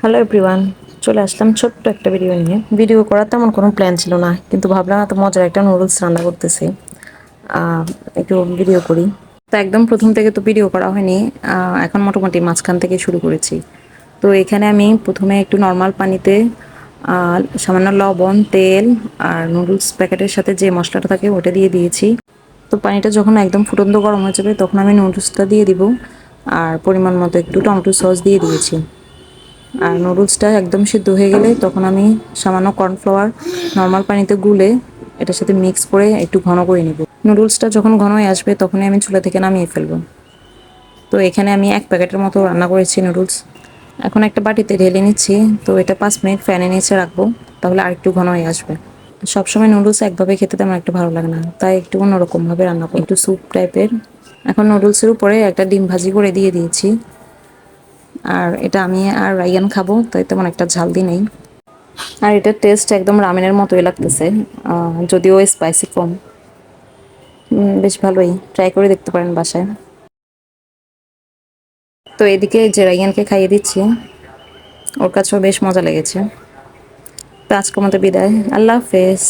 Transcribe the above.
Hello everyone, চলে আসলাম ছোট্ট একটা ভিডিও নিয়ে। ভিডিও করার তেমন কোনো প্ল্যান ছিল না, কিন্তু ভাবলাম এত মজার একটা নুডলস রান্না করতেছি, একটু ভিডিও করি। তো একদম প্রথম থেকে তো ভিডিও করা হয়নি, এখন মোটামুটি মাঝখান থেকে শুরু করেছি। তো এখানে আমি প্রথমে একটু নর্মাল পানিতে সামান্য লবণ, তেল আর নুডলস প্যাকেটের সাথে যে মশলাটা থাকে ওটা দিয়ে দিয়েছি। তো পানিটা যখন একদম ফুটন্ত গরম হয়ে যাবে তখন আমি নুডলসটা দিয়ে দিব, আর পরিমাণ মতো একটু টমেটো সস দিয়ে দিয়েছি। আর নুডলসটা একদম সিদ্ধ হয়ে গেলে তখন আমি সামান্য কর্নফ্লাওয়ার নর্মাল পানিতে গুলে এটার সাথে মিক্স করে একটু ঘন করে নিব। নুডলসটা যখন ঘন হয়ে আসবে তখনই আমি চুলা থেকে নামিয়ে ফেলবো। তো এখানে আমি 1 প্যাকেটের মতো রান্না করেছি নুডলস। এখন একটা বাটিতে ঢেলে নিচ্ছি। তো এটা 5 মিনিট ফ্যানের নিচে রাখবো, তাহলে আর একটু ঘন হয়ে আসবে। সবসময় নুডলস একভাবে খেতে তেমন একটা ভালো লাগে না, তাই একটু অন্যরকমভাবে রান্না করি, একটু স্যুপ টাইপের। এখন নুডলসের উপরে একটা ডিম ভাজি করে দিয়ে দিয়েছি। আর এটা আমি আর রাইয়ান খাবো, তাই তেমন একটা ঝাল দিই নেই। আর এটার টেস্ট একদম রামেনের মতোই লাগতেছে, যদিও স্পাইসি কম। বেশ ভালোই, ট্রাই করে দেখতে পারেন বাসায়। তো এদিকে যে রাইয়ানকে খাইয়ে দিচ্ছি, ওর কাছেও বেশ মজা লেগেছে। তো আজকের মতো বিদায়, আল্লাহ হাফেজ।